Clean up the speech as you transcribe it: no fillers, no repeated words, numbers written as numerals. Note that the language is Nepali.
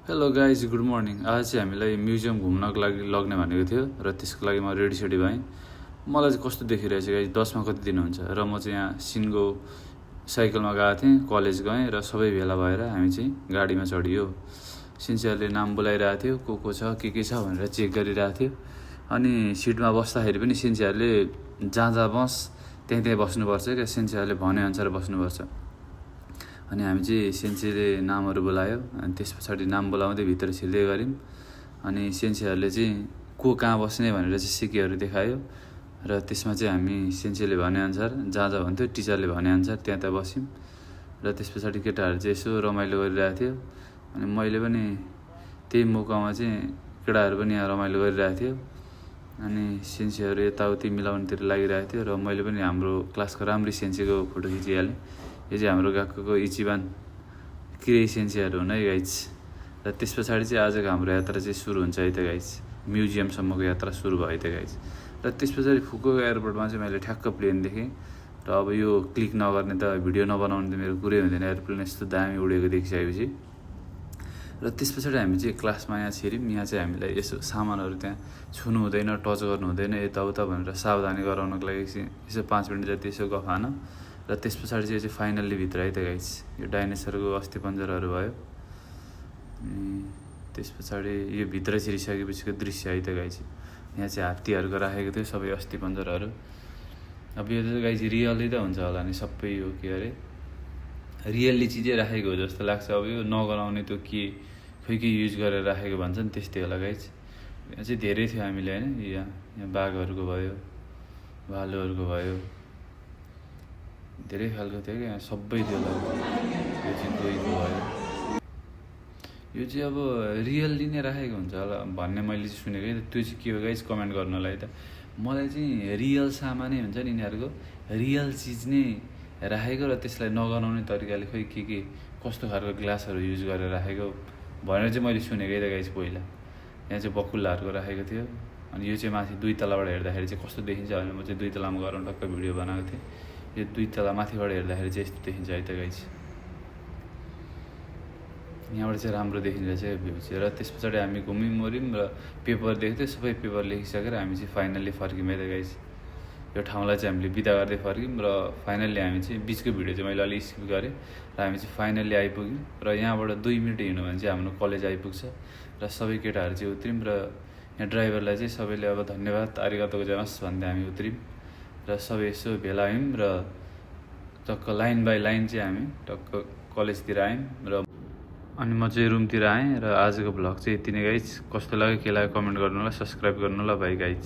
Hello guys, good morning. आज चाहिँ हामीलाई म्युजियम घुम्नको लागि लग्ने भनेको थियो र त्यसको लागि म रेडी भएँ। मलाई चाहिँ कस्तो देखिरहेछ गाइज, 10मा कति दिन हुन्छ र म चाहिँ यहाँ सिन्गो साइकलमा गएको थिएँ, कलेज गएँ र सबै भेला भएर हामी चाहिँ गाडीमा चढियो। सिन्सियरले नाम बोलाइरहेको थियो, को छ के छ भनेर चेक गरिरहेको थियो। अनि सिटमा बस्दाखेरि पनि सिन्सियरले जहाँ बस त्यहीँ बस्नुपर्छ क्या, सिन्सियरले भनेअनुसार बस्नुपर्छ। अनि हामी चाहिँ सेन्सीले नामहरू बोलायो, अनि त्यस पछाडि नाम बोलाउँदै भित्र छिर्दै गऱ्यौँ। अनि सेन्सीहरूले चाहिँ को कहाँ बस्ने भनेर चाहिँ सिकीहरू देखायो र त्यसमा चाहिँ हामी सेन्सीले भनेअनुसार जहाँ भन्थ्यो टिचरले भनेअनुसार त्यहाँ बस्यौँ। र त्यस पछाडि केटाहरू चाहिँ यसो रमाइलो गरिरहेको थियो। अनि मैले पनि त्यही मौकामा चाहिँ केटाहरू पनि यहाँ रमाइलो गरिरहेको थियो। अनि सेन्सीहरू यताउति मिलाउनेतिर लागिरहेको थियो र मैले पनि हाम्रो क्लासको राम्री सेन्सीको फोटो खिचिहालेँ। यो चाहिँ हाम्रो गएको इचिबान किरै सेन्सीहरू हुन् है गाइज। र त्यस पछाडि चाहिँ आजको हाम्रो यात्रा चाहिँ सुरु हुन्छ है त गाइज, म्युजियमसम्मको यात्रा सुरु भयो त गाइज। र त्यस पछाडि फुकुओका एयरपोर्टमा चाहिँ मैले ठ्याक्क प्लेन देखेँ। र अब यो क्लिक नगर्ने त भिडियो नबनाउने त मेरो कुरै हुँदैन, एयरप्लेन यस्तो दामी उडेको देखिसकेपछि। र त्यस पछाडि हामी चाहिँ क्लासमा यहाँ छिर्यौँ। यहाँ चाहिँ हामीलाई यसो सामानहरू त्यहाँ छुनु हुँदैन, टच गर्नु हुँदैन, यताउता भनेर सावधानी गराउनको लागि यसो 5 मिनट जति यसो गफान। र त्यस पछाडि चाहिँ फाइनल्ली भित्र है त गाइज, यो डाइनोसरको अस्थिपञ्जरहरू भयो। त्यस पछाडि यो भित्र छिरिसकेपछिको दृश्य है त गाइज, यहाँ चाहिँ हात्तीहरूको राखेको थियो सबै अस्थिपञ्जरहरू। अब यो त गाइज रियलै त हुन्छ होला नि, सबै यो के अरे रियल्ली चिजै राखेको हो जस्तो लाग्छ। अब यो नगराउने त्यो के युज गरेर राखेको भन्छ नि, त्यस्तै होला गाइज। यहाँ चाहिँ धेरै थियो हामीले होइन, यहाँ बाघहरूको भयो, भालुहरूको भयो, धेरै खालको थियो क्या, यहाँ सबै थियो। यो चाहिँ गोहीको भयो। यो चाहिँ अब रियल्ली नै राखेको हुन्छ होला भन्ने मैले चाहिँ सुनेको है। त्यो चाहिँ के हो गाइज, कमेन्ट गर्नलाई त। मलाई चाहिँ रियल सामानै हुन्छ नि यिनीहरूको, रियल चिज नै राखेको र त्यसलाई नगराउने तरिकाले के कस्तो खालको ग्लासहरू युज गरेर राखेको भनेर चाहिँ मैले सुनेको है त गाइज पहिला। यहाँ चाहिँ बकुल्लाहरूको राखेको थियो। अनि यो चाहिँ माथि 2 तलाबाट हेर्दाखेरि चाहिँ कस्तो देखिन्छ भने म चाहिँ 2 तलामा गएर टक्क भिडियो बनाएको थिएँ। यो 2 तला माथिबाट हेर्दाखेरि चाहिँ यस्तो देखिन्छ है त गाइज, यहाँबाट चाहिँ राम्रो देखिन्छ भ्यू चाहिँ। र त्यस पछाडि हामी घुम्यौँ वऱ्यौँ र पेपर देख्थ्यो, सबै पेपर लेखिसकेर हामी चाहिँ फाइनल्ली फर्क्यौँ है त गाइज। यो ठाउँलाई चाहिँ हामीले बिदा गर्दै फर्क्यौँ र फाइनल्ली हामी चाहिँ बिचको भिडियो चाहिँ मैले अलिक स्किप गरेँ र हामी चाहिँ फाइनल्ली आइपुग्यौँ। र यहाँबाट 2 मिनट हिँड्यो भने चाहिँ हाम्रो कलेज आइपुग्छ। र सबै केटाहरू चाहिँ उत्रौँ र यहाँ ड्राइभरलाई चाहिँ सबैले अब धन्यवाद आरिगातो गोजाइमास भन्दै हामी उत्रौँ र सबै यसो भेला आयौँ र टक्क लाइन बाई लाइन चाहिँ हामी टक्क कलेजतिर आयौँ। र अनि म चाहिँ रुमतिर आएँ। र आजको भ्लग चाहिँ यति नै गाइज। कस्तो लाग्यो के लाग्यो कमेन्ट गर्नु होला, सब्सक्राइब गर्नु होला, बाई गाइज।